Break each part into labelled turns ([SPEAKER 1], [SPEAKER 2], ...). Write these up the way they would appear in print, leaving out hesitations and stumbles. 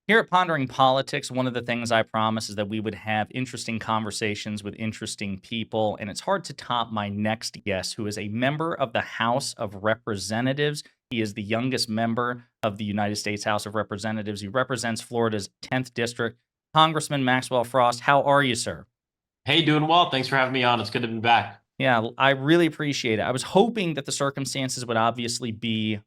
[SPEAKER 1] Here at Pondering Politics, one of the things I promise is that we would have interesting conversations with interesting people. And it's hard to top my next guest, who is a member of the House of Representatives. He is the youngest member of the United States House of Representatives. He represents Florida's 10th District. Congressman Maxwell Frost, how are you, sir?
[SPEAKER 2] Hey, doing well. Thanks for having me on. It's good to be back.
[SPEAKER 1] Yeah, I really appreciate it. I was hoping that the circumstances would obviously be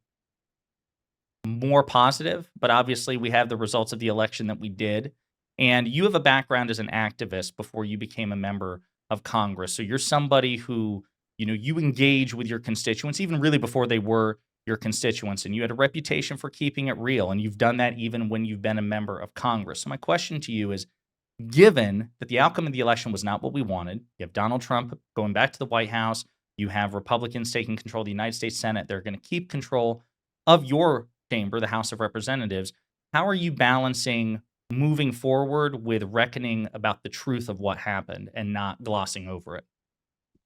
[SPEAKER 1] more positive, but obviously we have the results of the election that we did. And you have a background as an activist before you became a member of Congress. So you're somebody who, you engage with your constituents, even really before they were your constituents. And you had a reputation for keeping it real. And you've done that even when you've been a member of Congress. So my question to you is, given that the outcome of the election was not what we wanted, you have Donald Trump going back to the White House, you have Republicans taking control of the United States Senate, they're going to keep control of your chamber, the House of Representatives. How are you balancing moving forward with reckoning about the truth of what happened and not glossing over it?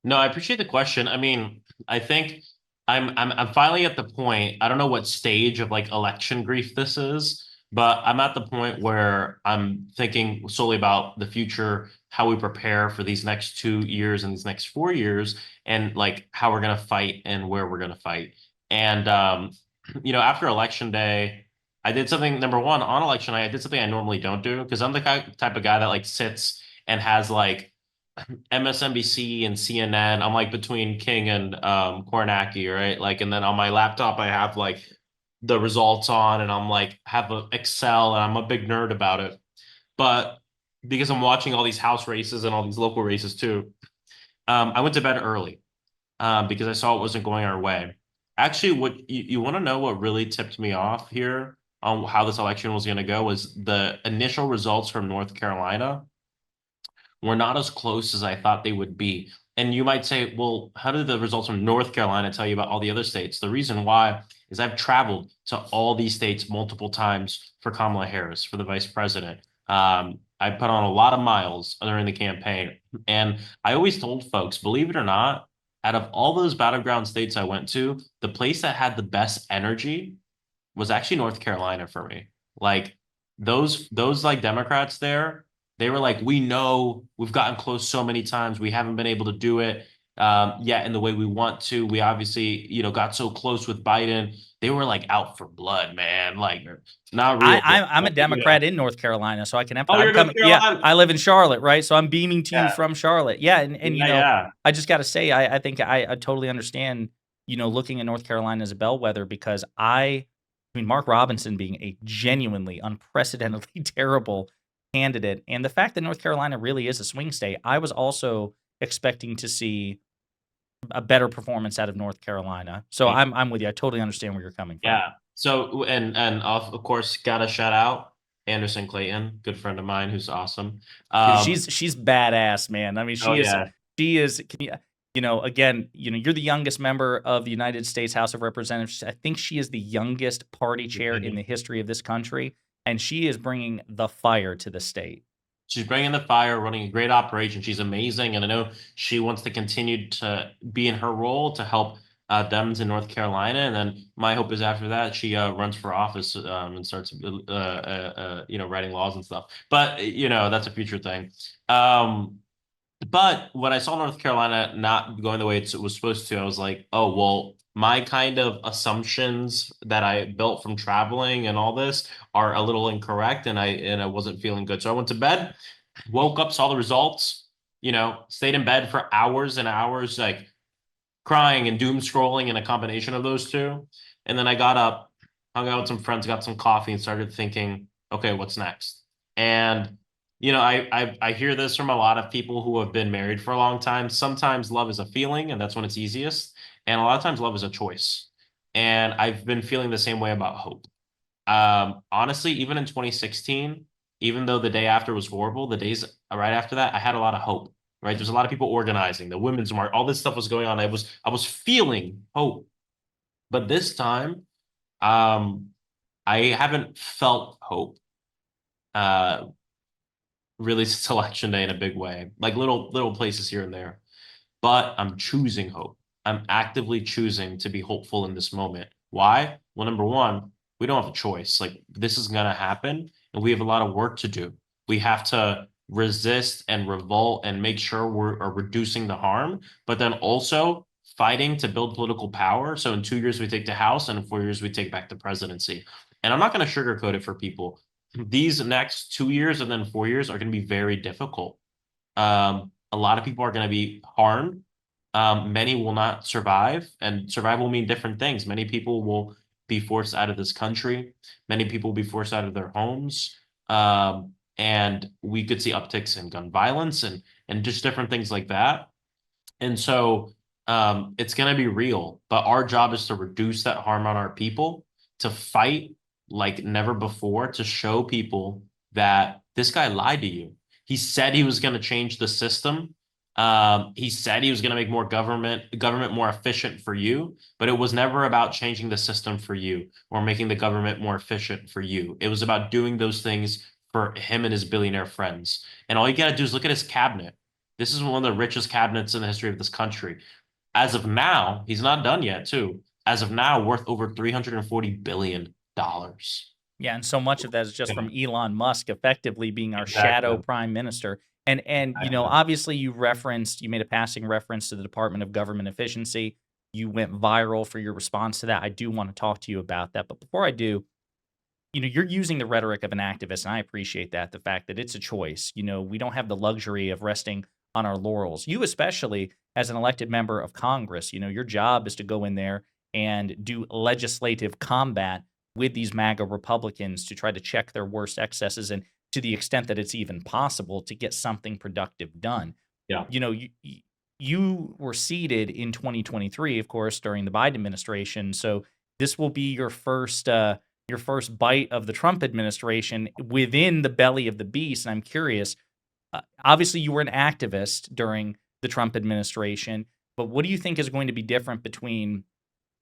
[SPEAKER 2] No, I appreciate the question. I mean, I think I'm finally at the point. I don't know what stage of like election grief this is, but I'm at the point where I'm thinking solely about the future, how we prepare for these next 2 years and these next 4 years, and like how we're gonna fight and where we're gonna fight. And after election day, I did something. Number one, on election night, I did something I normally don't do because I'm the type of guy that like sits and has like MSNBC and CNN. I'm like between King and Kornacki, right? Like, and then on my laptop, I have like the results on, and I'm like have a Excel, and I'm a big nerd about it. But because I'm watching all these house races and all these local races too, I went to bed early because I saw it wasn't going our way. Actually, what you want to know what really tipped me off here on how this election was going to go was the initial results from North Carolina were not as close as I thought they would be. And you might say, well, how did the results from North Carolina tell you about all the other states? The reason why is I've traveled to all these states multiple times for Kamala Harris, for the vice president. I put on a lot of miles during the campaign. And I always told folks, believe it or not, out of all those battleground states I went to, the place that had the best energy was actually North Carolina for me. Like those like Democrats there, they were like, we know we've gotten close so many times, we haven't been able to do it yet in the way we want to. We obviously, got so close with Biden. They were like out for blood, man. Like not
[SPEAKER 1] I,
[SPEAKER 2] real blood,
[SPEAKER 1] I'm a
[SPEAKER 2] but,
[SPEAKER 1] Democrat in North Carolina, so I can
[SPEAKER 2] Oh,
[SPEAKER 1] empathize. I'm
[SPEAKER 2] you're North
[SPEAKER 1] coming. Yeah,
[SPEAKER 2] Carolina.
[SPEAKER 1] I live in Charlotte, right? So I'm beaming to you
[SPEAKER 2] Yeah,
[SPEAKER 1] from Charlotte. Yeah, and
[SPEAKER 2] yeah, yeah.
[SPEAKER 1] I just got to say, I think I totally understand. Looking at North Carolina as a bellwether because I mean, Mark Robinson being a genuinely unprecedentedly terrible candidate, and the fact that North Carolina really is a swing state, I was also expecting to see a better performance out of North Carolina. So I'm with you. I totally understand where you're coming from.
[SPEAKER 2] Yeah. So and of course gotta shout out Anderson Clayton, good friend of mine who's awesome.
[SPEAKER 1] Dude,
[SPEAKER 2] Um,
[SPEAKER 1] she's badass, man. I mean,
[SPEAKER 2] oh yeah.
[SPEAKER 1] she is. Again, you're the youngest member of the United States House of Representatives. I think she is the youngest party chair in the history of this country, and she is bringing the fire to the state.
[SPEAKER 2] She's bringing the fire, running a great operation. She's amazing, and I know she wants to continue to be in her role to help Dems in North Carolina. And then my hope is after that she runs for office and starts, writing laws and stuff. But that's a future thing. But when I saw North Carolina not going the way it was supposed to, I was like, oh, well, my kind of assumptions that I built from traveling and all this are a little incorrect, and I wasn't feeling good. So I went to bed, woke up, saw the results, stayed in bed for hours and hours, like crying and doom scrolling and a combination of those two. And then I got up, hung out with some friends, got some coffee, and started thinking, okay, what's next? And I hear this from a lot of people who have been married for a long time. Sometimes love is a feeling, and that's when it's easiest. And a lot of times love is a choice. And I've been feeling the same way about hope. Honestly, even in 2016, even though the day after was horrible, the days right after that, I had a lot of hope. Right, there's a lot of people organizing, the women's march, all this stuff was going on. I was feeling hope, but this time, um, I haven't felt hope. Uh, really since election day in a big way, like little places here and there. But I'm choosing hope. I'm actively choosing to be hopeful in this moment. Why? Well, number one, we don't have a choice. Like this is gonna happen, and we have a lot of work to do. We have to resist and revolt and make sure are reducing the harm, but then also fighting to build political power. So in 2 years, we take the House, and in 4 years, we take back the presidency. And I'm not going to sugarcoat it for people. These next 2 years and then 4 years are going to be very difficult. A lot of people are going to be harmed. Many will not survive, and survive will mean different things. Many people will be forced out of this country. Many people will be forced out of their homes. And we could see upticks in gun violence and just different things like that. And so it's going to be real, but our job is to reduce that harm on our people, to fight like never before, to show people that this guy lied to you. He said he was going to change the system. He said he was going to make more government more efficient for you, but it was never about changing the system for you or making the government more efficient for you. It was about doing those things for him and his billionaire friends. And all you got to do is look at his cabinet. This is one of the richest cabinets in the history of this country. As of now, he's not done yet, too. As of now, worth over $340 billion.
[SPEAKER 1] Yeah, and so much of that is just from Elon Musk effectively being our shadow
[SPEAKER 2] Exactly.
[SPEAKER 1] prime minister. And you know, obviously you made a passing reference to the Department of Government Efficiency. You went viral for your response to that. I do want to talk to you about that. But before I do, you know, you're using the rhetoric of an activist, and I appreciate that, the fact that it's a choice. You know, we don't have the luxury of resting on our laurels. You, especially as an elected member of Congress, you know, your job is to go in there and do legislative combat with these MAGA Republicans to try to check their worst excesses and to the extent that it's even possible to get something productive done.
[SPEAKER 2] Yeah.
[SPEAKER 1] You know, you were seated in 2023, of course, during the Biden administration. So this will be your first bite of the Trump administration within the belly of the beast. And I'm curious, obviously you were an activist during the Trump administration, but what do you think is going to be different between,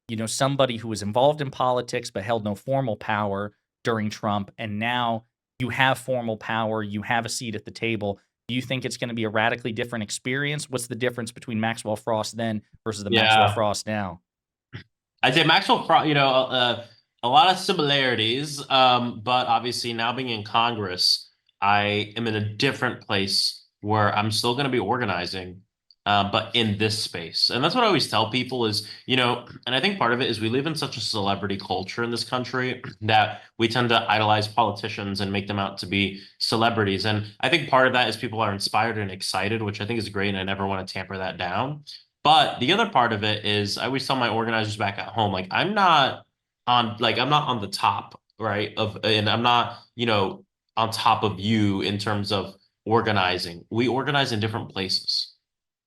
[SPEAKER 1] you know, somebody who was involved in politics but held no formal power during Trump, and now you have formal power, you have a seat at the table? Do you think it's going to be a radically different experience? What's the difference between Maxwell Frost then versus the Maxwell
[SPEAKER 2] Yeah.
[SPEAKER 1] Frost now?
[SPEAKER 2] I'd say Maxwell Frost, a lot of similarities, but obviously now being in Congress, I am in a different place where I'm still going to be organizing, but in this space. And that's what I always tell people is, and I think part of it is we live in such a celebrity culture in this country that we tend to idolize politicians and make them out to be celebrities. And I think part of that is people are inspired and excited, which I think is great, and I never want to tamper that down. But the other part of it is I always tell my organizers back at home, like I'm not on the top, right? And I'm not, on top of you in terms of organizing. We organize in different places.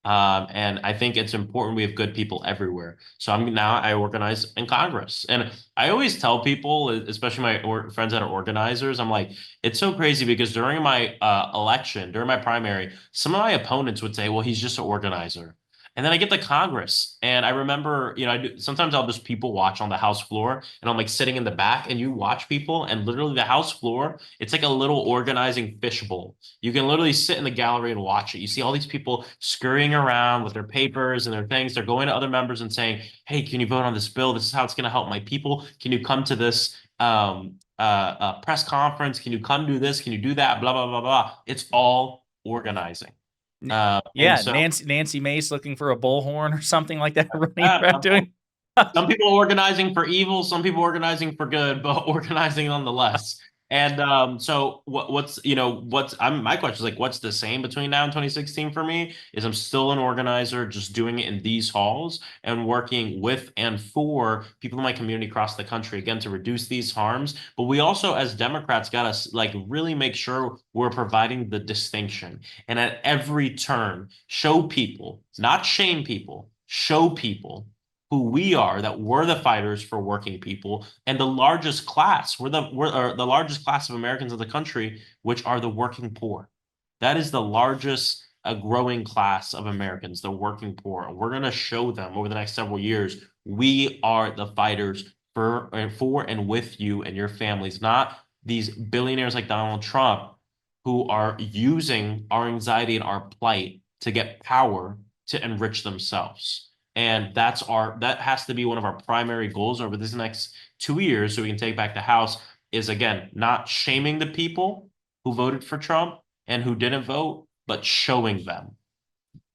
[SPEAKER 2] And I think it's important we have good people everywhere. So I organize in Congress. And I always tell people, especially my friends that are organizers, I'm like, it's so crazy because during my election, during my primary, some of my opponents would say, well, he's just an organizer. And then I get to Congress, and I remember, sometimes I'll just people watch on the House floor, and I'm like sitting in the back, and you watch people, and literally the House floor, it's like a little organizing fishbowl. You can literally sit in the gallery and watch it. You see all these people scurrying around with their papers and their things. They're going to other members and saying, "Hey, can you vote on this bill? This is how it's going to help my people. Can you come to this press conference? Can you come do this? Can you do that? Blah blah blah blah." It's all organizing. And
[SPEAKER 1] Yeah,
[SPEAKER 2] so
[SPEAKER 1] Nancy Mace looking for a bullhorn or something like that, running
[SPEAKER 2] yeah,
[SPEAKER 1] around doing.
[SPEAKER 2] some people organizing for evil, some people organizing for good, but organizing nonetheless. And so my question is like, what's the same between now and 2016 for me is I'm still an organizer, just doing it in these halls and working with and for people in my community across the country, again, to reduce these harms. But we also, as Democrats, got to like really make sure we're providing the distinction and at every turn show people, not shame people, show people who we are, that we're the fighters for working people and the largest class. We're the largest class of Americans in the country, which are the working poor. That is the largest growing class of Americans, the working poor. We're going to show them over the next several years we are the fighters for and with you and your families, not these billionaires like Donald Trump who are using our anxiety and our plight to get power to enrich themselves. And that has to be one of our primary goals over this next 2 years so we can take back the House is, again, not shaming the people who voted for Trump and who didn't vote, but showing them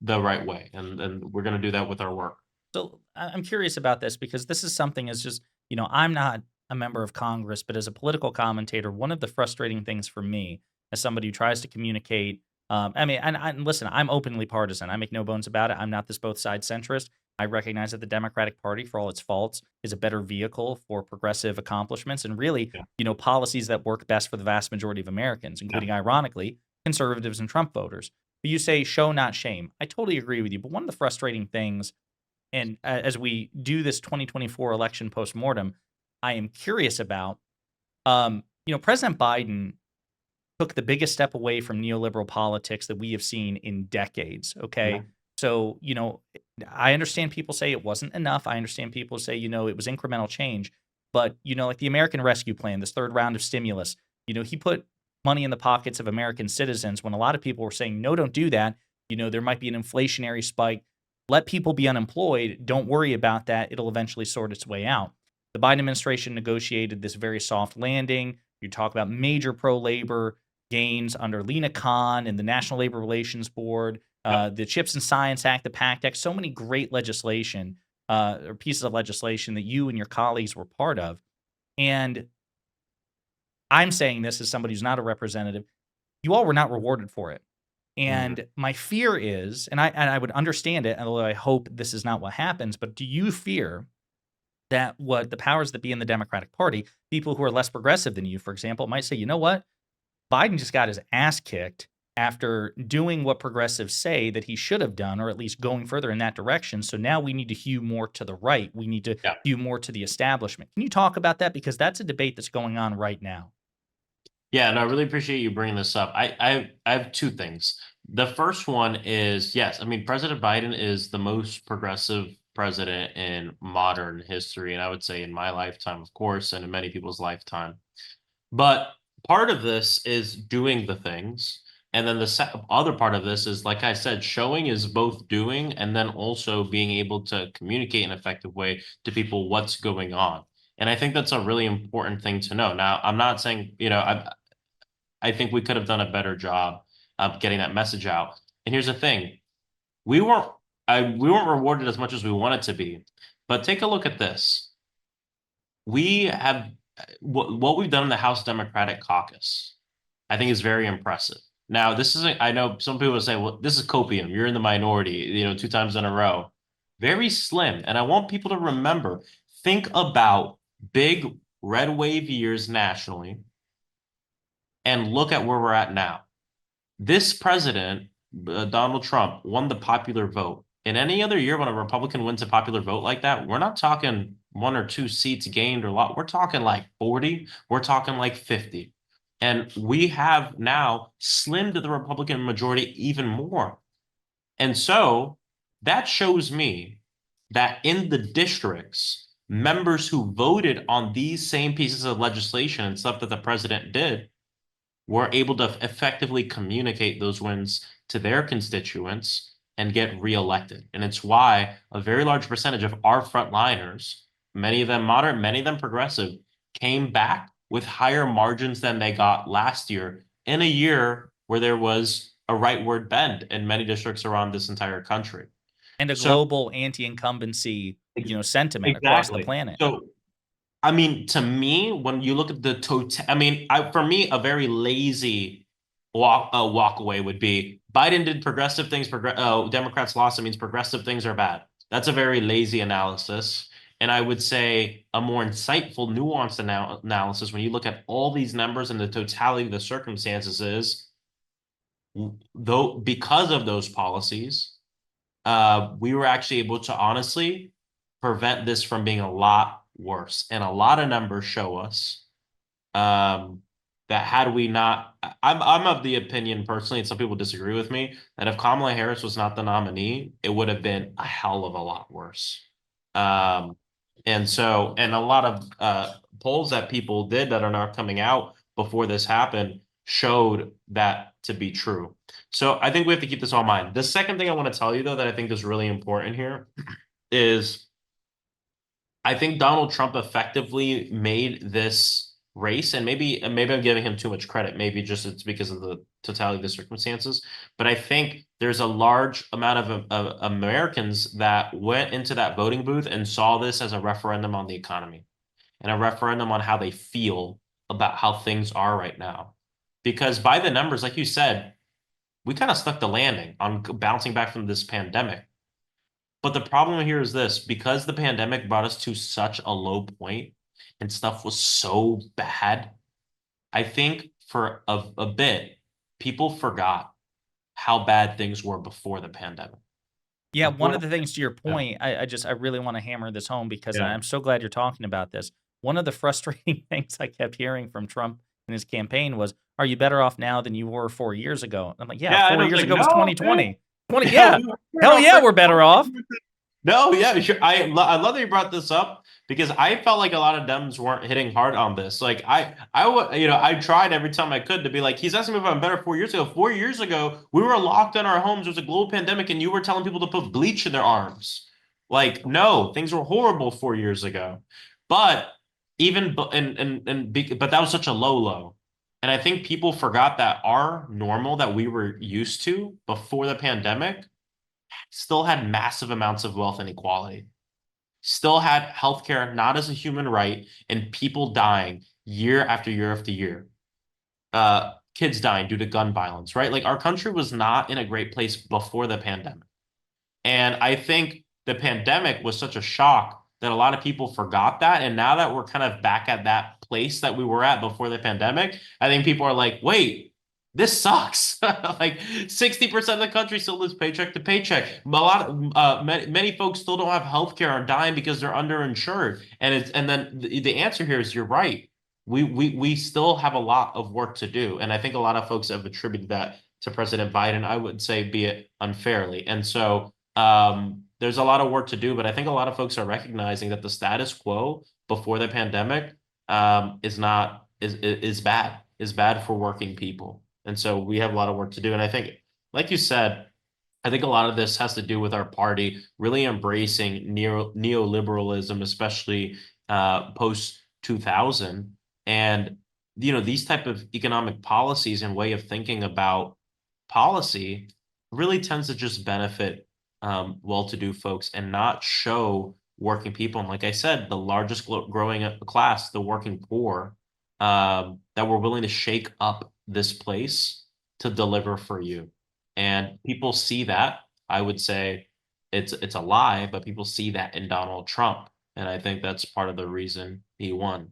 [SPEAKER 2] the right way. And we're going to do that with our work.
[SPEAKER 1] So I'm curious about this because this is something as just, I'm not a member of Congress, but as a political commentator, one of the frustrating things for me as somebody who tries to communicate, I mean, and listen, I'm openly partisan. I make no bones about it. I'm not this both sides centrist. I recognize that the Democratic Party, for all its faults, is a better vehicle for progressive accomplishments and really,
[SPEAKER 2] Yeah.
[SPEAKER 1] policies that work best for the vast majority of Americans, including, ironically, conservatives and Trump voters. But you say show, not shame. I totally agree with you. But one of the frustrating things and as we do this 2024 election postmortem, I am curious about, President Biden took the biggest step away from neoliberal politics that we have seen in decades. Okay.
[SPEAKER 2] Yeah.
[SPEAKER 1] So, I understand people say it wasn't enough. I understand people say, it was incremental change. But, like the American Rescue Plan, this third round of stimulus, he put money in the pockets of American citizens when a lot of people were saying, no, don't do that. There might be an inflationary spike. Let people be unemployed. Don't worry about that. It'll eventually sort its way out. The Biden administration negotiated this very soft landing. You talk about major pro-labor gains under Lena Khan and the National Labor Relations Board, the CHIPS and Science Act, the PACT Act, so many great legislation or pieces of legislation that you and your colleagues were part of. And I'm saying this as somebody who's not a representative. You all were not rewarded for it. And my fear is, and I would understand it, although I hope this is not what happens, but do you fear that what the powers that be in the Democratic Party, people who are less progressive than you, for example, might say, you know what? Biden just got his ass kicked after doing what progressives say that he should have done, or at least going further in that direction. So now we need to hew more to the right. We need to
[SPEAKER 2] Yeah.
[SPEAKER 1] hew more to the establishment. Can you talk about that? Because that's a debate that's going on right now.
[SPEAKER 2] Yeah, and I really appreciate you bringing this up. I have two things. The first one is, yes, I mean, President Biden is the most progressive president in modern history, and I would say in my lifetime, of course, and in many people's lifetime. But part of this is doing the things, and then the other part of this is, like I said, showing is both doing and then also being able to communicate in an effective way to people what's going on. And I think that's a really important thing to know. Now, I'm not saying, I think we could have done a better job of getting that message out. And here's the thing. We weren't we weren't rewarded as much as we wanted to be. But take a look at this. We have what we've done in the House Democratic Caucus, I think is very impressive. Now, this isn't, I know some people say, well, this is copium. You're in the minority, 2 times in a row. Very slim. And I want people to remember, think about big red wave years nationally and look at where we're at now. This president, Donald Trump, won the popular vote. In any other year, when a Republican wins a popular vote like that, we're not talking 1 or 2 seats gained or a lot. We're talking like 40. We're talking like 50. And we have now slimmed the Republican majority even more. And so that shows me that in the districts, members who voted on these same pieces of legislation and stuff that the president did were able to effectively communicate those wins to their constituents and get reelected. And it's why a very large percentage of our frontliners, many of them moderate, many of them progressive, came back with higher margins than they got last year in a year where there was a rightward bend in many districts around this entire country.
[SPEAKER 1] And a
[SPEAKER 2] So
[SPEAKER 1] global anti-incumbency, sentiment across the
[SPEAKER 2] exactly.
[SPEAKER 1] planet.
[SPEAKER 2] So I mean, to me, when you look at the total, I mean, for me, a very lazy walk away would be Biden did progressive things. Democrats lost. It means progressive things are bad. That's a very lazy analysis. And I would say a more insightful, nuanced analysis when you look at all these numbers and the totality of the circumstances is, though, because of those policies, we were actually able to honestly prevent this from being a lot worse. And a lot of numbers show us that had we not, I'm of the opinion personally, and some people disagree with me, that if Kamala Harris was not the nominee, it would have been a hell of a lot worse. And a lot of polls that people did that are not coming out before this happened showed that to be true. So I think we have to keep this all in mind. The second thing I want to tell you, though, that I think is really important here is I think Donald Trump effectively made this race, and maybe I'm giving him too much credit. Maybe just it's because of the totality of the circumstances. But I think there's a large amount of Americans that went into that voting booth and saw this as a referendum on the economy and a referendum on how they feel about how things are right now. Because by the numbers, like you said, we kind of stuck the landing on bouncing back from this pandemic. But the problem here is this, because the pandemic brought us to such a low point and stuff was so bad, I think for a bit, people forgot how bad things were before the pandemic.
[SPEAKER 1] Yeah,
[SPEAKER 2] Before
[SPEAKER 1] one of
[SPEAKER 2] the
[SPEAKER 1] the things to your
[SPEAKER 2] pandemic.
[SPEAKER 1] point, I really want to hammer this home because
[SPEAKER 2] Yeah.
[SPEAKER 1] I'm so glad you're talking about this. One of the frustrating things I kept hearing from Trump in his campaign was, "Are you better off now than you were 4 years ago?" I'm like, "Yeah,
[SPEAKER 2] Yeah, and
[SPEAKER 1] four
[SPEAKER 2] I was
[SPEAKER 1] years
[SPEAKER 2] like,
[SPEAKER 1] ago was
[SPEAKER 2] no, man.
[SPEAKER 1] 2020. 20,
[SPEAKER 2] Yeah,
[SPEAKER 1] yeah,
[SPEAKER 2] we're
[SPEAKER 1] hell
[SPEAKER 2] not
[SPEAKER 1] yeah,
[SPEAKER 2] friends.
[SPEAKER 1] we're better off."
[SPEAKER 2] No, yeah, sure. I love that you brought this up because I felt like a lot of Dems weren't hitting hard on this. Like I tried every time I could to be like, he's asking me if I'm better 4 years ago. 4 years ago, we were locked in our homes. There was a global pandemic, and you were telling people to put bleach in their arms. Like, no, things were horrible 4 years ago. But but that was such a low. And I think people forgot that our normal that we were used to before the pandemic still had massive amounts of wealth inequality, still had healthcare not as a human right, and people dying year after year after year. Kids dying due to gun violence, right? Like our country was not in a great place before the pandemic. And I think the pandemic was such a shock that a lot of people forgot that. And now that we're kind of back at that place that we were at before the pandemic, I think people are like, wait, this sucks. Like 60% of the country still lives paycheck to paycheck. A lot of many folks still don't have health care and dying because they're underinsured. And then the answer here is you're right. We still have a lot of work to do. And I think a lot of folks have attributed that to President Biden, I would say, be it unfairly. And so there's a lot of work to do, but I think a lot of folks are recognizing that the status quo before the pandemic is not is bad for working people. And so we have a lot of work to do. And I think, like you said, I think a lot of this has to do with our party really embracing neoliberalism, especially post 2000. And these type of economic policies and way of thinking about policy really tends to just benefit well-to-do folks and not show working people. And like I said, the largest growing class, the working poor, that were willing to shake up this place to deliver for you. And people see that. I would say it's a lie, but people see that in Donald Trump. And I think that's part of the reason he won.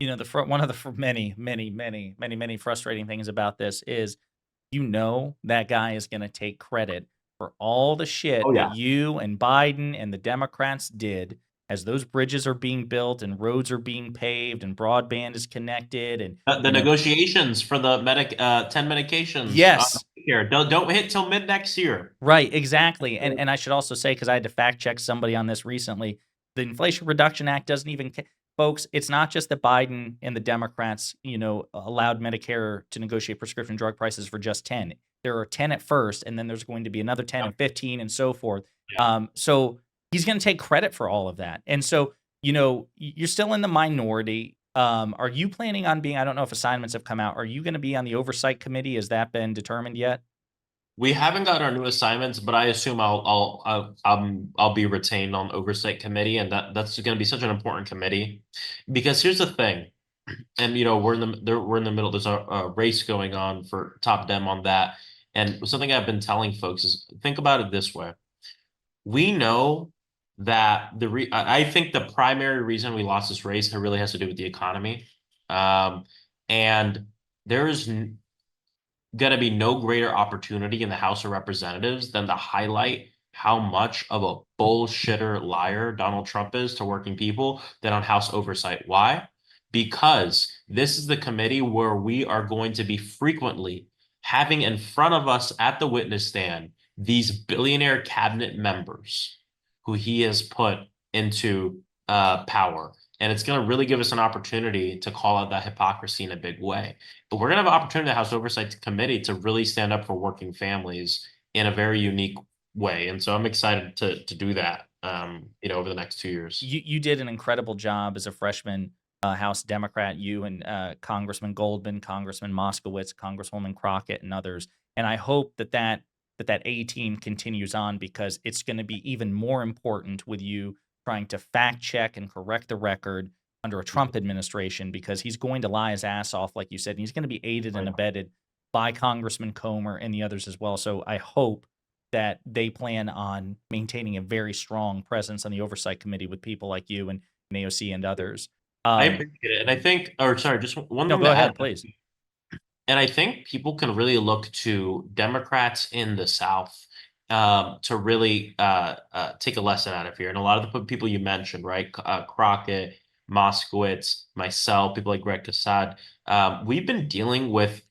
[SPEAKER 1] One of the many frustrating things about this is, that guy is going to take credit for all the
[SPEAKER 2] Oh
[SPEAKER 1] shit that
[SPEAKER 2] yeah.
[SPEAKER 1] you and Biden and the Democrats did as those bridges are being built and roads are being paved and broadband is connected and
[SPEAKER 2] The negotiations for the 10 medications
[SPEAKER 1] yes,
[SPEAKER 2] here don't hit till mid next year.
[SPEAKER 1] right, exactly. And I should also say, because I had to fact check somebody on this recently, the Inflation Reduction Act doesn't even folks, it's not just that Biden and the Democrats, allowed Medicare to negotiate prescription drug prices for just 10. There are 10 at first, and then there's going to be another 10
[SPEAKER 2] Yep.
[SPEAKER 1] and 15 and so forth.
[SPEAKER 2] Yeah.
[SPEAKER 1] So he's going to take credit for all of that. And so, you're still in the minority. Are you planning on being, I don't know if assignments have come out, are you going to be on the Oversight Committee? Has that been determined yet?
[SPEAKER 2] We haven't got our new assignments, but I assume I'll be retained on oversight committee, and that's going to be such an important committee, because here's the thing, and we're in the middle. There's a race going on for top dem on that, and something I've been telling folks is think about it this way: we know that I think the primary reason we lost this race really has to do with the economy, and there is going to be no greater opportunity in the House of Representatives than to highlight how much of a bullshitter liar Donald Trump is to working people than on House Oversight. Why? Because this is the committee where we are going to be frequently having in front of us at the witness stand these billionaire cabinet members who he has put into power. And it's going to really give us an opportunity to call out that hypocrisy in a big way. But we're going to have an opportunity in the House Oversight Committee to really stand up for working families in a very unique way. And so I'm excited to do that, over the next 2 years.
[SPEAKER 1] You did an incredible job as a freshman House Democrat, you and Congressman Goldman, Congressman Moskowitz, Congresswoman Crockett, and others. And I hope that A team continues on, because it's going to be even more important with you trying to fact check and correct the record under a Trump administration, because he's going to lie his ass off, like you said, and he's going to be aided and abetted by Congressman Comer and the others as well. So I hope that they plan on maintaining a very strong presence on the Oversight Committee with people like you and AOC and others.
[SPEAKER 2] I appreciate it. And I think, or sorry, just one
[SPEAKER 1] No,
[SPEAKER 2] thing
[SPEAKER 1] go
[SPEAKER 2] to
[SPEAKER 1] ahead,
[SPEAKER 2] add.
[SPEAKER 1] please.
[SPEAKER 2] And I think people can really look to Democrats in the South to really take a lesson out of here. And a lot of the people you mentioned, right? Crockett, Moskowitz, myself, people like Greg Casad, we've been dealing with.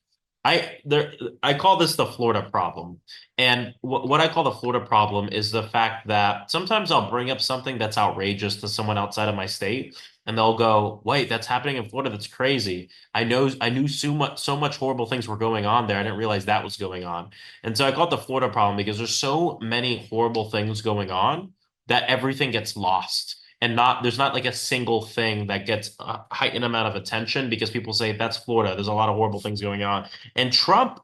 [SPEAKER 2] I call this the Florida problem. And what I call the Florida problem is the fact that sometimes I'll bring up something that's outrageous to someone outside of my state, and they'll go, "Wait, that's happening in Florida. That's crazy. I knew so much horrible things were going on there. I didn't realize that was going on." And so I call it the Florida problem, because there's so many horrible things going on that everything gets lost. And there's not like a single thing that gets a heightened amount of attention, because people say that's Florida. There's a lot of horrible things going on. And Trump,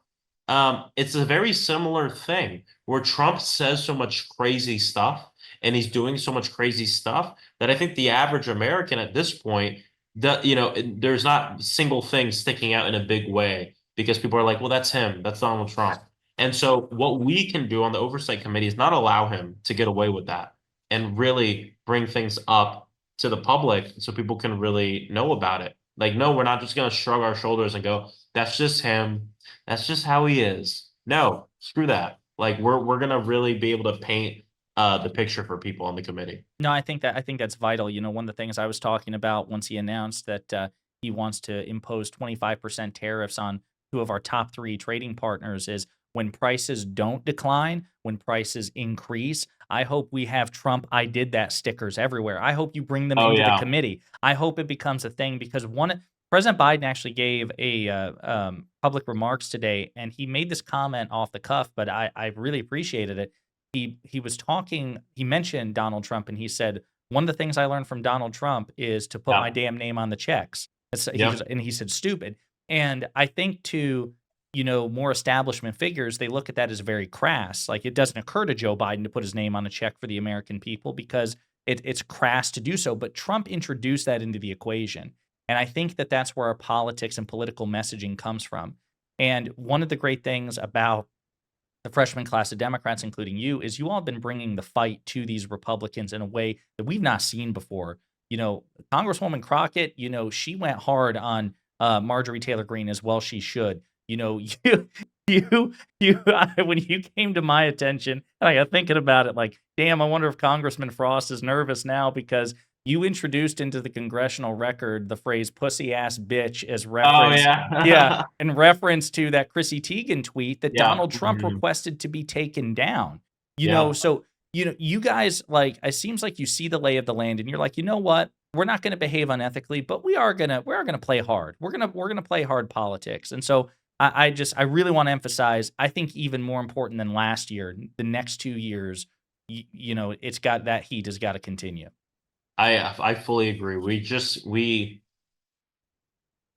[SPEAKER 2] it's a very similar thing where Trump says so much crazy stuff, and he's doing so much crazy stuff, that I think the average American at this point, there's not a single thing sticking out in a big way, because people are like, well, that's him, that's Donald Trump. And so what we can do on the Oversight Committee is not allow him to get away with that, and really bring things up to the public so people can really know about it. Like, no, we're not just going to shrug our shoulders and go, that's just him. That's just how he is. No, screw that. Like, we're going to really be able to paint the picture for people on the committee.
[SPEAKER 1] No, I think that's vital. One of the things I was talking about once he announced that he wants to impose 25% tariffs on two of our top three trading partners is, when prices don't decline, when prices increase, I hope we have Trump "I did that" stickers everywhere. I hope you bring them
[SPEAKER 2] Oh,
[SPEAKER 1] into the
[SPEAKER 2] yeah.
[SPEAKER 1] committee. I hope it becomes a thing, because President Biden actually gave a public remarks today, and he made this comment off the cuff, but I really appreciated it. He was talking. He mentioned Donald Trump, and he said, "One of the things I learned from Donald Trump is to put my
[SPEAKER 2] Yeah.
[SPEAKER 1] damn name on the checks."
[SPEAKER 2] Yep.
[SPEAKER 1] And he said stupid. And I think to more establishment figures, they look at that as very crass. Like, it doesn't occur to Joe Biden to put his name on a check for the American people, because it's crass to do so. But Trump introduced that into the equation. And I think that that's where our politics and political messaging comes from. And one of the great things about the freshman class of Democrats, including you, is you all have been bringing the fight to these Republicans in a way that we've not seen before. Congresswoman Crockett, she went hard on Marjorie Taylor Greene, as well she should. When you came to my attention, and I got thinking about it, like, damn, I wonder if Congressman Frost is nervous now, because you introduced into the congressional record the phrase "pussy ass bitch" as
[SPEAKER 2] Oh,
[SPEAKER 1] reference.
[SPEAKER 2] yeah.
[SPEAKER 1] Yeah, in reference to that Chrissy Teigen tweet that
[SPEAKER 2] Yeah.
[SPEAKER 1] Donald Trump
[SPEAKER 2] Mhm.
[SPEAKER 1] requested to be taken down.
[SPEAKER 2] Yeah.
[SPEAKER 1] So you guys, like, it seems like you see the lay of the land, and you're like, you know what? We're not going to behave unethically, but we are gonna play hard. We're gonna play hard politics. And so I really want to emphasize, I think even more important than last year, the next 2 years, it's got that heat has got to continue.
[SPEAKER 2] I fully agree.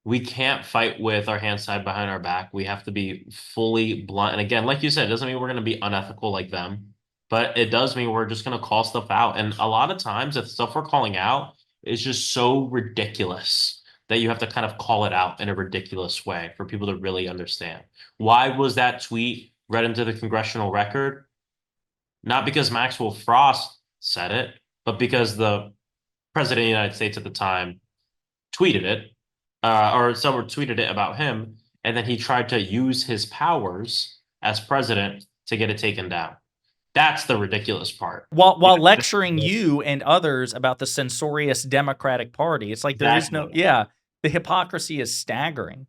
[SPEAKER 2] We can't fight with our hands tied behind our back. We have to be fully blunt. And again, like you said, it doesn't mean we're going to be unethical like them, but it does mean we're just going to call stuff out. And a lot of times, if stuff we're calling out is just so ridiculous that you have to kind of call it out in a ridiculous way for people to really understand. Why was that tweet read into the congressional record? Not because Maxwell Frost said it, but because the president of the United States at the time tweeted it, or someone tweeted it about him, and then he tried to use his powers as president to get it taken down. That's the ridiculous part.
[SPEAKER 1] While lecturing you and others about the censorious Democratic Party, it's like there is no,
[SPEAKER 2] Exactly.
[SPEAKER 1] yeah, the hypocrisy is staggering.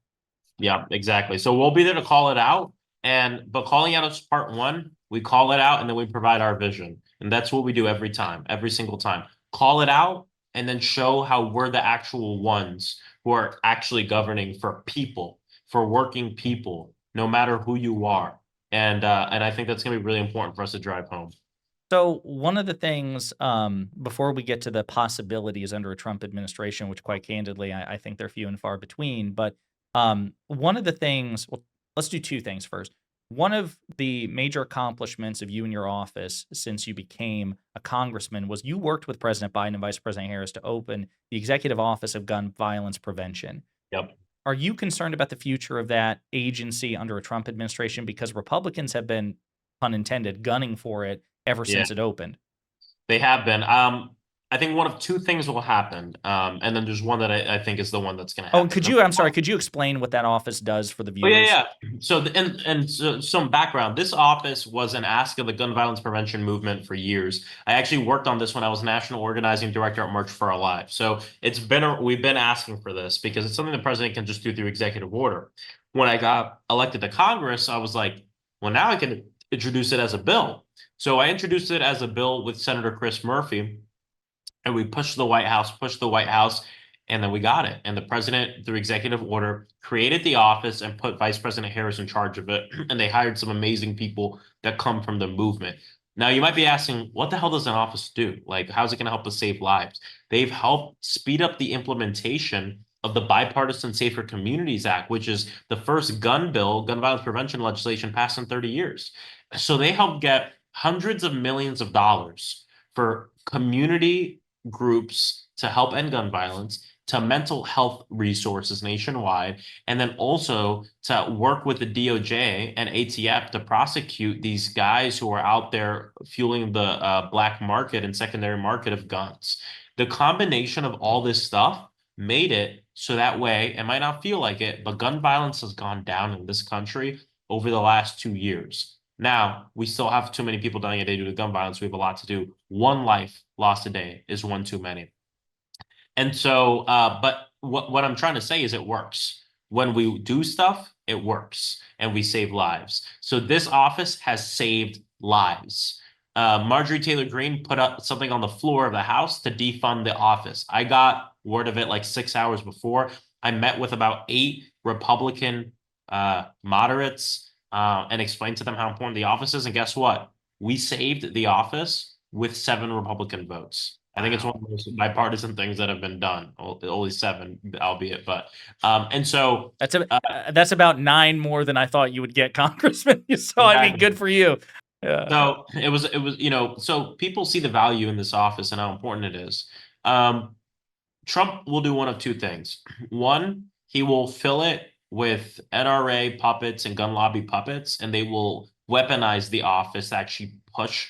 [SPEAKER 2] Yeah, exactly. So we'll be there to call it out, but calling out is part one. We call it out and then we provide our vision, and that's what we do every time, every single time. Call it out and then show how we're the actual ones who are actually governing for people, for working people, no matter who you are. And I think that's going to be really important for us to drive home.
[SPEAKER 1] So one of the things, before we get to the possibilities under a Trump administration, which quite candidly, I think they're few and far between, but one of the things, well, let's do two things first. One of the major accomplishments of you in your office since you became a congressman was you worked with President Biden and Vice President Harris to open the Executive Office of Gun Violence Prevention.
[SPEAKER 2] Yep.
[SPEAKER 1] Are you concerned about the future of that agency under a Trump administration? Because Republicans have been, pun intended, gunning for it ever
[SPEAKER 2] Yeah.
[SPEAKER 1] since it opened.
[SPEAKER 2] They have been. I think one of two things will happen. And then there's one that I think is the one that's going to
[SPEAKER 1] Oh,
[SPEAKER 2] happen.
[SPEAKER 1] and I'm sorry, could you explain what that office does for the
[SPEAKER 2] Oh,
[SPEAKER 1] viewers?
[SPEAKER 2] yeah. So, so some background. This office was an ask of the gun violence prevention movement for years. I actually worked on this when I was national organizing director at March for Our Lives. So we've been asking for this because it's something the president can just do through executive order. When I got elected to Congress, I was like, well, now I can introduce it as a bill. So I introduced it as a bill with Senator Chris Murphy, and we pushed the White House, and then we got it. And the president, through executive order, created the office and put Vice President Harris in charge of it. And they hired some amazing people that come from the movement. Now, you might be asking, what the hell does an office do? Like, how's it going to help us save lives? They've helped speed up the implementation of the Bipartisan Safer Communities Act, which is the first gun violence prevention legislation passed in 30 years. So they helped get hundreds of millions of dollars for community groups to help end gun violence, to mental health resources nationwide, and then also to work with the DOJ and ATF to prosecute these guys who are out there fueling the black market and secondary market of guns. The combination of all this stuff made it so that way, it might not feel like it, but gun violence has gone down in this country over the last 2 years. Now, we still have too many people dying a day due to gun violence. We have a lot to do. One life lost a day is one too many. And so, but what I'm trying to say is it works. When we do stuff, it works and we save lives. So this office has saved lives. Marjorie Taylor Greene put up something on the floor of the House to defund the office. I got word of it like 6 hours before. I met with about 8 Republican moderates and explained to them how important the office is. And guess what? We saved the office with 7 Republican votes. I think it's one of the most bipartisan things that have been done. Only 7, albeit, but and so
[SPEAKER 1] that's about 9 more than I thought you would get, Congressman. So I mean, good for you. Yeah.
[SPEAKER 2] So it was so people see the value in this office and how important it is. Trump will do one of two things. One, he will fill it with NRA puppets and gun lobby puppets, and they will weaponize the office to actually push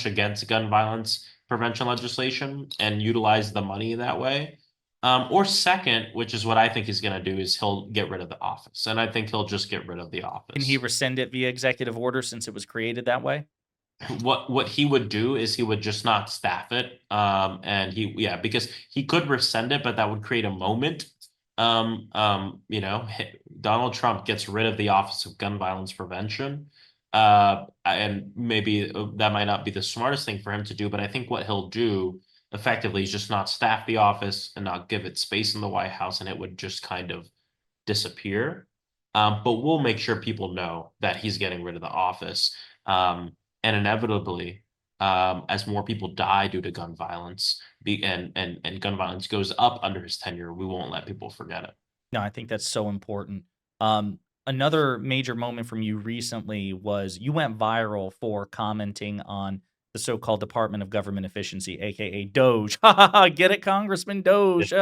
[SPEAKER 2] against gun violence prevention legislation and utilize the money that way. Or second, which is what I think he's going to do, is he'll get rid of the office. And I think he'll just get rid of the office.
[SPEAKER 1] Can he rescind it via executive order since it was created that way?
[SPEAKER 2] What he would do is he would just not staff it. And because he could rescind it, but that would create a moment. Donald Trump gets rid of the Office of Gun Violence Prevention. And maybe that might not be the smartest thing for him to do, but I think what he'll do effectively is just not staff the office and not give it space in the White House, and it would just kind of disappear. But we'll make sure people know that he's getting rid of the office. And inevitably, as more people die due to gun violence, and gun violence goes up under his tenure, we won't let people forget it.
[SPEAKER 1] No, I think that's so important. Another major moment from you recently was you went viral for commenting on the so-called Department of Government Efficiency, aka DOGE. Get it, Congressman? DOGE.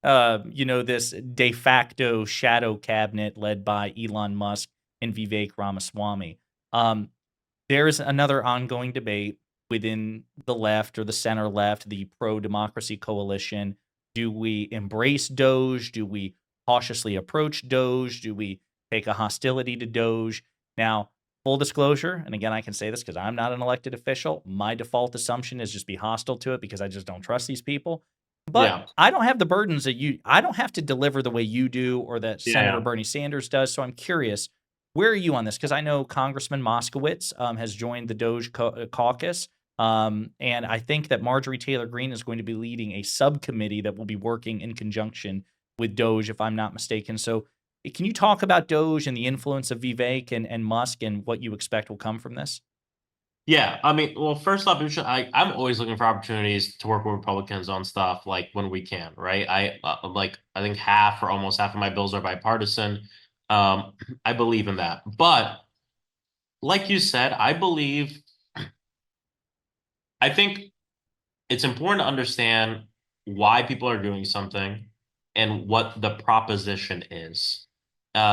[SPEAKER 1] This de facto shadow cabinet led by Elon Musk and Vivek Ramaswamy. There's another ongoing debate within the left or the center left, the pro-democracy coalition. Do we embrace DOGE? Do we cautiously approach DOGE? Do we take a hostility to DOGE? Now, full disclosure, and again, I can say this because I'm not an elected official. My default assumption is just be hostile to it because I just don't trust these people. But I don't have the burdens that I don't have to deliver the way you do or that Senator Bernie Sanders does. So I'm curious, where are you on this? Because I know Congressman Moskowitz has joined the DOGE caucus. And I think that Marjorie Taylor Greene is going to be leading a subcommittee that will be working in conjunction with DOGE, if I'm not mistaken. So can you talk about DOGE and the influence of Vivek and Musk and what you expect will come from this?
[SPEAKER 2] Yeah, I mean, well, first off, I'm always looking for opportunities to work with Republicans on stuff like when we can, right? I think half or almost half of my bills are bipartisan. Um, I believe in that, but like you said, I think it's important to understand why people are doing something and what the proposition is.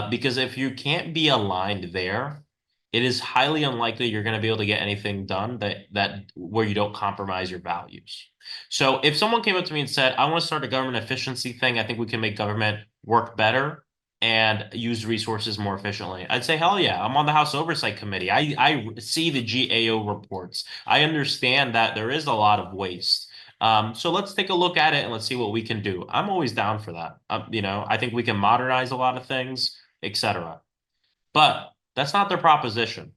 [SPEAKER 2] Because if you can't be aligned there, it is highly unlikely you're going to be able to get anything done that where you don't compromise your values. So if someone came up to me and said, I want to start a government efficiency thing, I think we can make government work better and use resources more efficiently. I'd say, hell yeah, I'm on the House Oversight Committee. I see the GAO reports. I understand that there is a lot of waste. So let's take a look at it and let's see what we can do. I'm always down for that. I think we can modernize a lot of things, etc. But that's not their proposition.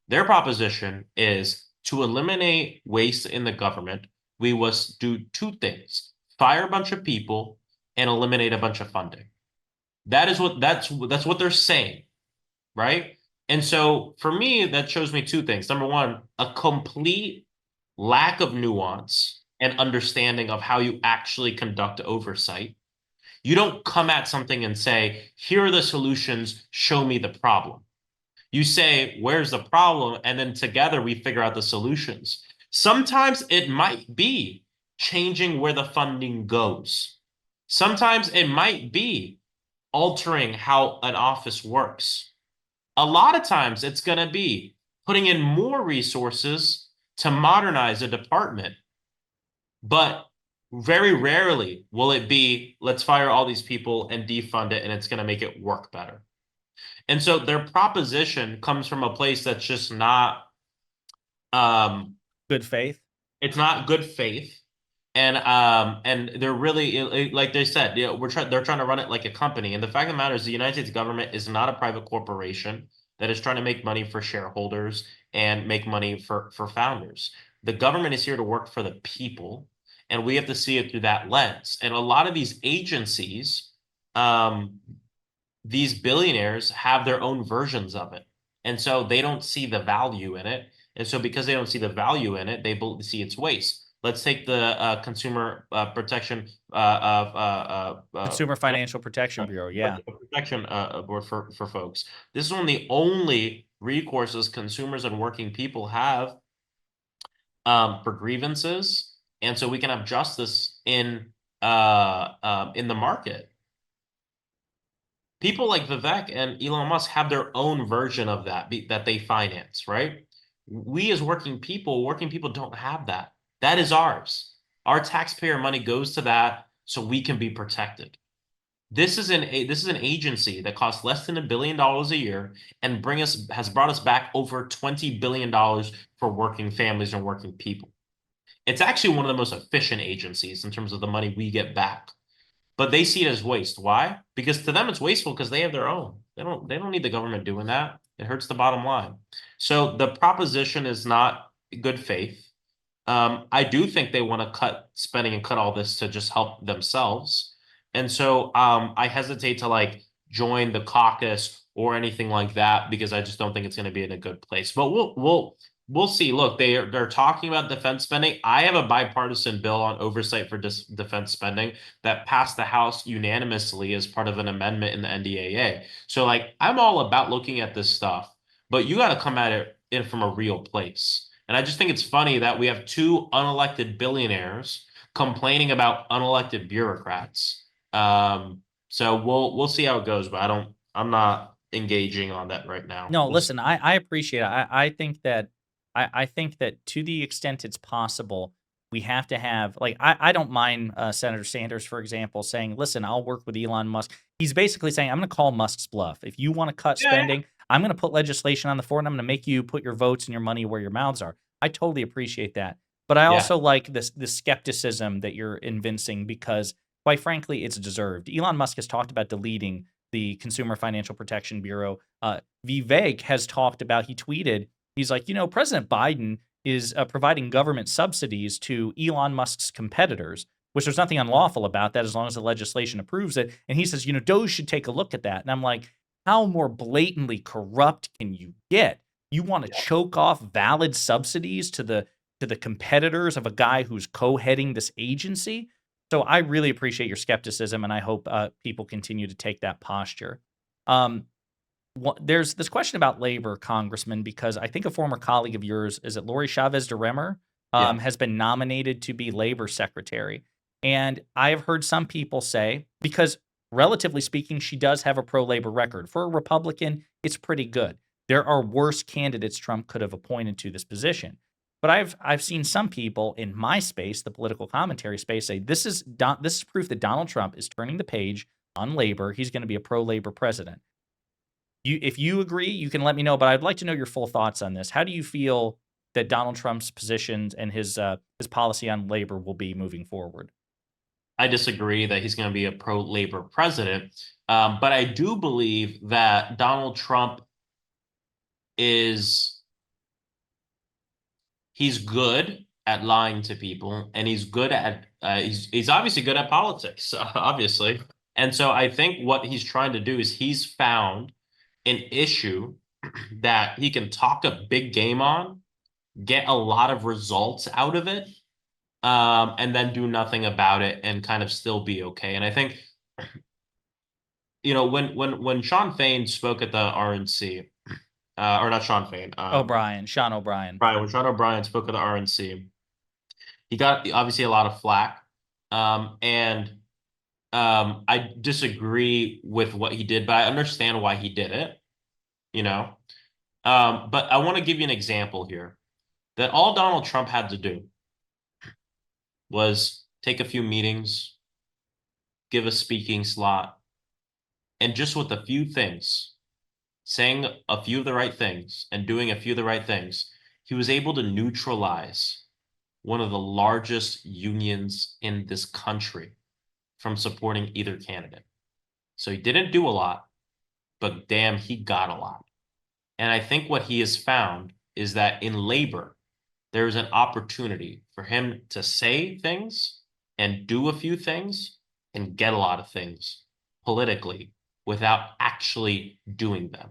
[SPEAKER 2] Their proposition is to eliminate waste in the government. We must do two things: fire a bunch of people and eliminate a bunch of funding. That's what they're saying, right? And so for me, that shows me two things. Number one, a complete lack of nuance and understanding of how you actually conduct oversight. You don't come at something and say, here are the solutions, show me the problem. You say, where's the problem? And then together we figure out the solutions. Sometimes it might be changing where the funding goes. Sometimes it might be altering how an office works. A lot of times it's going to be putting in more resources to modernize a department. But very rarely will it be, let's fire all these people and defund it and it's going to make it work better. And so their proposition comes from a place that's just not um
[SPEAKER 1] Good faith.
[SPEAKER 2] it's not good faith. And they're really like they said, they're trying to run it like a company. And the fact of the matter is the United States government is not a private corporation that is trying to make money for shareholders and make money for founders. The government is here to work for the people, and we have to see it through that lens. And a lot of these agencies, um, these billionaires have their own versions of it. And so they don't see the value in it. And so because they don't see the value in it, they see its waste. Let's take the consumer protection
[SPEAKER 1] Consumer Financial Protection Bureau. Yeah.
[SPEAKER 2] protection board for folks. This is one of the only recourses consumers and working people have for grievances, and so we can have justice in the market. People like Vivek and Elon Musk have their own version of that that they finance, right? We as working people don't have that. That is ours. Our taxpayer money goes to that so we can be protected. This is an agency that costs less than $1 billion a year and has brought us back over $20 billion for working families and working people. It's actually one of the most efficient agencies in terms of the money we get back. But they see it as waste. Why? Because to them it's wasteful because they have their own. They don't need the government doing that. It hurts the bottom line. So the proposition is not good faith. I do think they want to cut spending and cut all this to just help themselves. And so I hesitate to like join the caucus or anything like that because I just don't think it's going to be in a good place. But we'll see. Look, they're talking about defense spending. I have a bipartisan bill on oversight for defense spending that passed the House unanimously as part of an amendment in the NDAA. So like I'm all about looking at this stuff, but you got to come at it from a real place. And I just think it's funny that we have two unelected billionaires complaining about unelected bureaucrats. So we'll see how it goes, but I'm not engaging on that right now.
[SPEAKER 1] No, listen, I appreciate it. I think that to the extent it's possible, we have to have like I don't mind Senator Sanders, for example, saying, "Listen, I'll work with Elon Musk." He's basically saying, "I'm going to call Musk's bluff. If you want to cut
[SPEAKER 2] Yeah,
[SPEAKER 1] spending, I'm going to put legislation on the floor, and I'm going to make you put your votes and your money where your mouths are." I totally appreciate that, but I
[SPEAKER 2] yeah,
[SPEAKER 1] also like the skepticism that you're evincing because, quite frankly, it's deserved. Elon Musk has talked about deleting the Consumer Financial Protection Bureau. Vivek has talked about. He tweeted. He's like, President Biden is providing government subsidies to Elon Musk's competitors, which there's nothing unlawful about that as long as the legislation approves it. And he says, DOGE should take a look at that. And I'm like, how more blatantly corrupt can you get? You want to choke off valid subsidies to the competitors of a guy who's co-heading this agency. So I really appreciate your skepticism, and I hope people continue to take that posture. Um, there's this question about labor, Congressman, because I think a former colleague of yours, is it Lori Chavez de Remer,
[SPEAKER 2] Yeah.
[SPEAKER 1] has been nominated to be labor secretary. And I've heard some people say, because relatively speaking, she does have a pro labor record. For a Republican, it's pretty good. There are worse candidates Trump could have appointed to this position. But I've seen some people in my space, the political commentary space, say this is proof that Donald Trump is turning the page on labor. He's going to be a pro labor president. If you agree, you can let me know, but I'd like to know your full thoughts on this. How do you feel that Donald Trump's positions and his policy on labor will be moving forward?
[SPEAKER 2] I disagree that he's going to be a pro-labor president, but I do believe that Donald Trump is he's good at lying to people, and he's good at he's obviously good at politics, obviously. And so I think what he's trying to do is he's found an issue that he can talk a big game on, get a lot of results out of it, and then do nothing about it and kind of still be okay. And I think, when Sean Fain spoke at the RNC, or not Sean Fain,
[SPEAKER 1] Sean O'Brien.
[SPEAKER 2] Brian, when Sean O'Brien spoke at the RNC, he got obviously a lot of flack. And I disagree with what he did, but I understand why he did it, you know. But I want to give you an example here that all Donald Trump had to do was take a few meetings, give a speaking slot, and just with a few things, saying a few of the right things and doing a few of the right things, he was able to neutralize one of the largest unions in this country from supporting either candidate. So he didn't do a lot, but damn, he got a lot. And I think what he has found is that in labor, there's an opportunity for him to say things and do a few things and get a lot of things politically without actually doing them.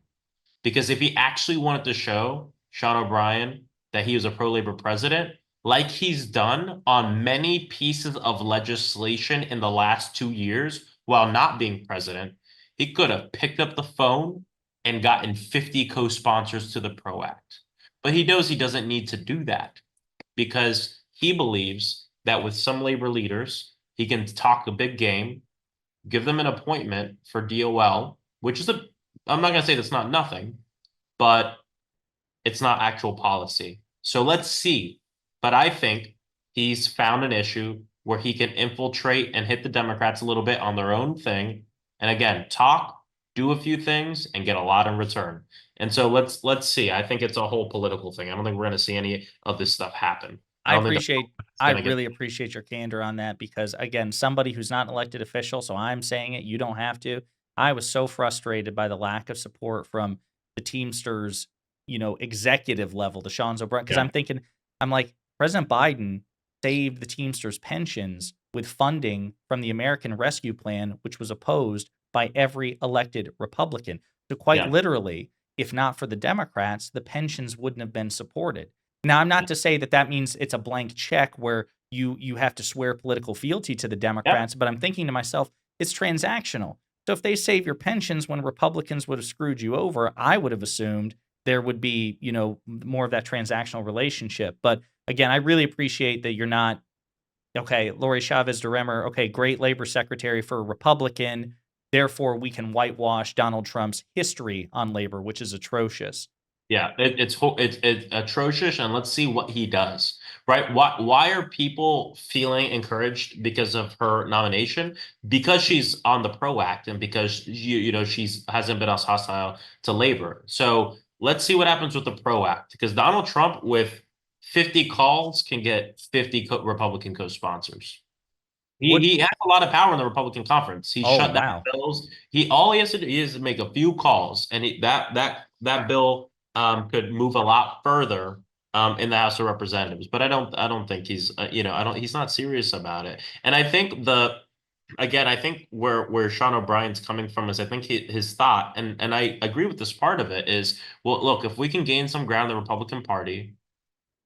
[SPEAKER 2] Because if he actually wanted to show Sean O'Brien that he was a pro-labor president, like he's done on many pieces of legislation in the last 2 years while not being president, he could have picked up the phone and gotten 50 co-sponsors to the PRO Act. But he knows he doesn't need to do that because he believes that with some labor leaders, he can talk a big game, give them an appointment for DOL, which is I'm not going to say that's not nothing, but it's not actual policy. So let's see. But I think he's found an issue where he can infiltrate and hit the Democrats a little bit on their own thing. And again, talk, do a few things, and get a lot in return. And so let's see. I think it's a whole political thing. I don't think we're going to see any of this stuff happen.
[SPEAKER 1] I really appreciate your candor on that because, again, somebody who's not an elected official, so I'm saying it, you don't have to. I was so frustrated by the lack of support from the Teamsters, executive level, the Sean O'Brien, because I'm like, President Biden saved the Teamsters pensions with funding from the American Rescue Plan, which was opposed by every elected Republican. So quite literally, if not for the Democrats, the pensions wouldn't have been supported. Now, I'm not to say that means it's a blank check where you have to swear political fealty to the Democrats, but I'm thinking to myself, it's transactional. So if they save your pensions when Republicans would have screwed you over, I would have assumed there would be, more of that transactional relationship. But again, I really appreciate that you're not, okay, Lori Chavez de Remer, okay, great labor secretary for a Republican. Therefore, we can whitewash Donald Trump's history on labor, which is atrocious.
[SPEAKER 2] Yeah, it's atrocious, and let's see what he does. Right? Why are people feeling encouraged because of her nomination? Because she's on the PRO Act, and because she's hasn't been as hostile to labor. So let's see what happens with the PRO Act, because Donald Trump with 50 calls can get 50 Republican co-sponsors. He has a lot of power in the Republican conference. He shut down bills. All he has to do is make a few calls, and that bill could move a lot further in the House of Representatives. But I don't think he's he's not serious about it. And I think again, I think where Sean O'Brien's coming from is I think his thought, and I agree with this part of it is, well, look, if we can gain some ground in the Republican Party,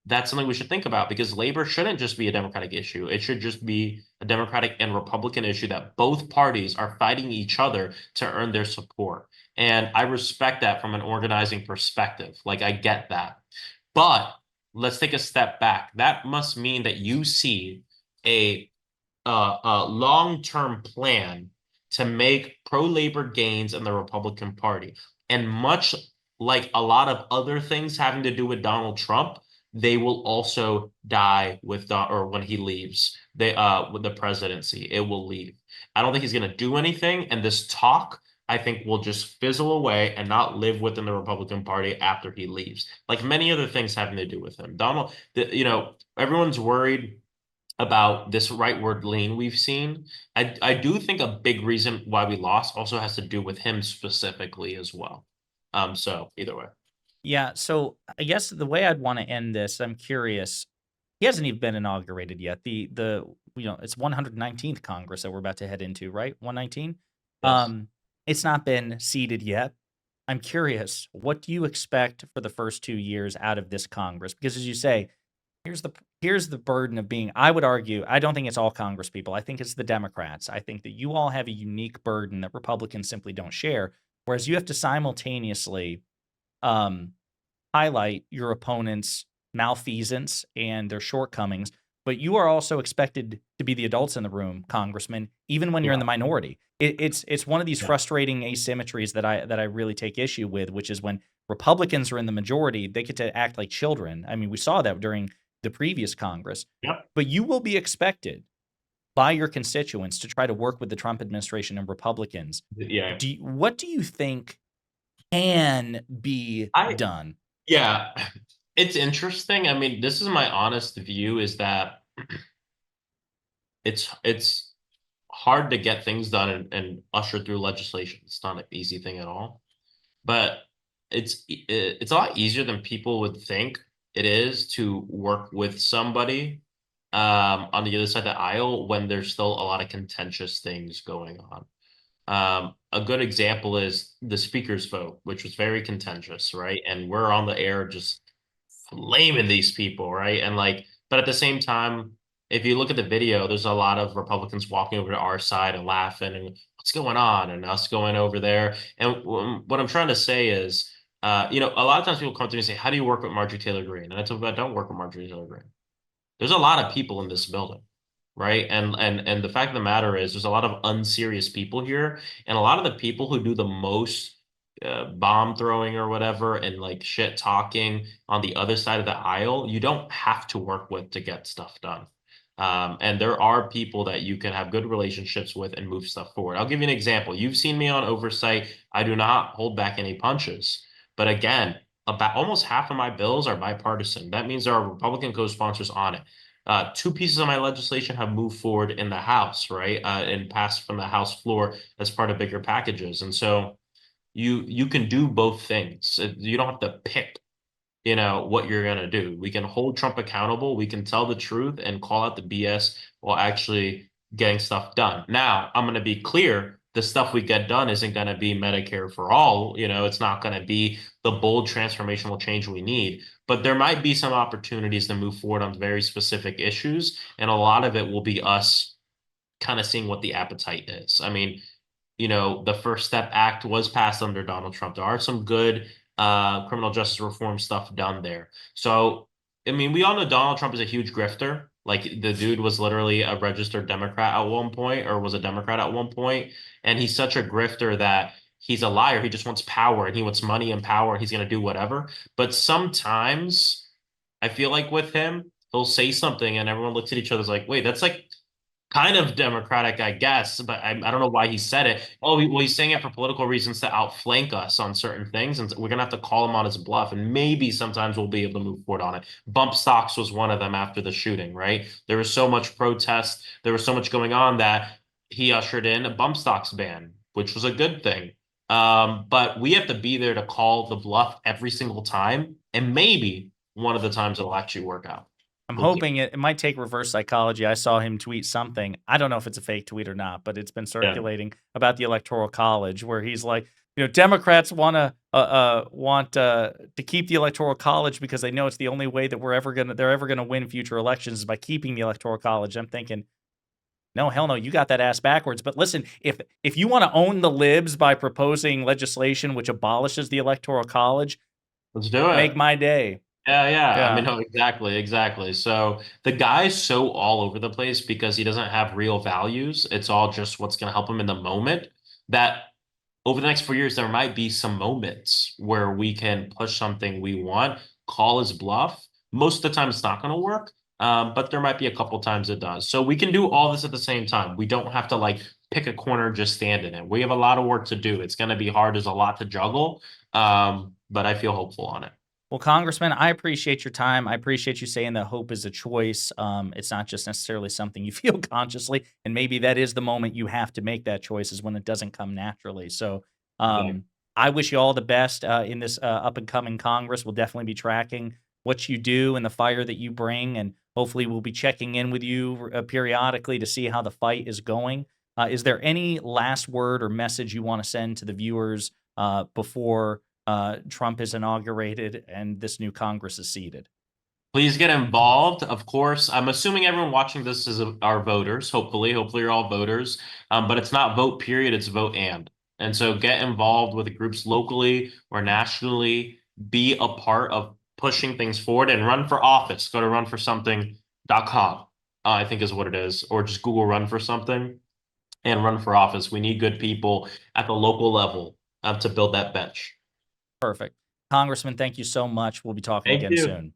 [SPEAKER 2] that's something we should think about because labor shouldn't just be a Democratic issue. It should just be a Democratic and Republican issue that both parties are fighting each other to earn their support. And I respect that from an organizing perspective. Like, I get that. But let's take a step back. That must mean that you see a a long-term plan to make pro-labor gains in the Republican Party. And much like a lot of other things having to do with Donald Trump, they will also die with or when he leaves with the presidency. It will leave. I don't think he's going to do anything, and this talk I think will just fizzle away and not live within the Republican Party after he leaves. Like many other things having to do with him. Everyone's worried about this rightward lean we've seen. I do think a big reason why we lost also has to do with him specifically as well. So either way.
[SPEAKER 1] Yeah, so I guess the way I'd want to end this, I'm curious. He hasn't even been inaugurated yet. It's 119th Congress that we're about to head into, right? 119.
[SPEAKER 2] Yes.
[SPEAKER 1] It's not been seated yet. I'm curious, what do you expect for the first 2 years out of this Congress? Because as you say, here's the burden of being. I would argue, I don't think it's all Congress people. I think it's the Democrats. I think that you all have a unique burden that Republicans simply don't share. Whereas you have to simultaneously um, highlight your opponent's malfeasance and their shortcomings, but you are also expected to be the adults in the room, Congressman, even when you're in
[SPEAKER 2] Yeah.
[SPEAKER 1] the minority. It's one of these
[SPEAKER 2] Yeah.
[SPEAKER 1] frustrating asymmetries that I really take issue with, which is when Republicans are in the majority, they get to act like children. I mean, we saw that during the previous Congress,
[SPEAKER 2] Yep.
[SPEAKER 1] but you will be expected by your constituents to try to work with the Trump administration and Republicans.
[SPEAKER 2] Yeah.
[SPEAKER 1] What do you think can be
[SPEAKER 2] I
[SPEAKER 1] done?
[SPEAKER 2] yeah. It's interesting. I mean, this is my honest view is that it's hard to get things done and usher through legislation. It's not an easy thing at all. But it's a lot easier than people would think it is to work with somebody on the other side of the aisle when there's still a lot of contentious things going on. A good example is the speaker's vote, which was very contentious, right? And we're on the air just flaming these people, right? And like, but at the same time, if you look at the video, there's a lot of Republicans walking over to our side and laughing and what's going on, and us going over there. And what I'm trying to say is, a lot of times people come to me and say, "How do you work with Marjorie Taylor Greene?" And I tell them, "I don't work with Marjorie Taylor Greene. There's a lot of people in this building." Right. And the fact of the matter is there's a lot of unserious people here. And a lot of the people who do the most bomb throwing or whatever and like shit talking on the other side of the aisle, you don't have to work with to get stuff done. And there are people that you can have good relationships with and move stuff forward. I'll give you an example. You've seen me on Oversight. I do not hold back any punches. But again, about almost half of my bills are bipartisan. That means there are Republican co-sponsors on it. Two pieces of my legislation have moved forward in the House, right? And passed from the House floor as part of bigger packages. And so you can do both things. You don't have to pick, what you're gonna do. We can hold Trump accountable. We can tell the truth and call out the BS while actually getting stuff done. Now, I'm gonna be clear. The stuff we get done isn't going to be Medicare for all. It's not going to be the bold transformational change we need, but there might be some opportunities to move forward on very specific issues. And a lot of it will be us kind of seeing what the appetite is. I mean, the First Step Act was passed under Donald Trump. There are some good criminal justice reform stuff done there. So, I mean, we all know Donald Trump is a huge grifter. Like the dude was literally a registered Democrat at one point, or was a Democrat at one point, and he's such a grifter that he's a liar. He just wants power and he wants money and power and he's going to do whatever. But sometimes I feel like with him, he'll say something and everyone looks at each other like, wait, that's like kind of democratic, I guess, but I don't know why he said it. Oh, he's saying it for political reasons to outflank us on certain things, and we're gonna have to call him on his bluff, and maybe sometimes we'll be able to move forward on it. Bump stocks was one of them after the shooting, right? There was so much protest, there was so much going on that he ushered in a bump stocks ban, which was a good thing. But we have to be there to call the bluff every single time, and maybe one of the times it'll actually work out.
[SPEAKER 1] I'm
[SPEAKER 2] Thank you.
[SPEAKER 1] hoping it might take reverse psychology. I saw him tweet something. I don't know if it's a fake tweet or not, but it's been
[SPEAKER 2] Yeah.
[SPEAKER 1] circulating about the Electoral College, where he's like, Democrats want to keep the Electoral College because they know it's the only way that they're ever gonna win future elections is by keeping the Electoral College. I'm thinking, no, hell no, you got that ass backwards. But listen, if you want to own the libs by proposing legislation which abolishes the Electoral College,
[SPEAKER 2] Let's do it.
[SPEAKER 1] make my day.
[SPEAKER 2] Yeah, yeah. I mean,
[SPEAKER 1] Yeah.
[SPEAKER 2] no, exactly, exactly. So the guy's so all over the place because he doesn't have real values. It's all just what's going to help him in the moment. That over the next 4 years, there might be some moments where we can push something we want, call his bluff. Most of the time, it's not going to work, but there might be a couple times it does. So we can do all this at the same time. We don't have to like pick a corner, just stand in it. We have a lot of work to do. It's going to be hard. There's a lot to juggle, but I feel hopeful on it.
[SPEAKER 1] Well, Congressman, I appreciate your time. I appreciate you saying that hope is a choice. It's not just necessarily something you feel consciously, and maybe that is the moment you have to make that choice is when it doesn't come naturally. So,
[SPEAKER 2] Exactly.
[SPEAKER 1] I wish you all the best in this up and coming Congress. We'll definitely be tracking what you do and the fire that you bring, and hopefully, we'll be checking in with you periodically to see how the fight is going. Is there any last word or message you want to send to the viewers before Trump is inaugurated and this new Congress is seated?
[SPEAKER 2] Please get involved. Of course, I'm assuming everyone watching this is our voters. Hopefully you're all voters. But it's not vote period, it's vote and. And so get involved with the groups locally or nationally. Be a part of pushing things forward and run for office. Go to runforsomething.com, I think is what it is, or just Google run for something and run for office. We need good people at the local level to build that bench.
[SPEAKER 1] Perfect. Congressman, thank you so much. We'll be talking
[SPEAKER 2] Thank
[SPEAKER 1] again
[SPEAKER 2] you.
[SPEAKER 1] soon.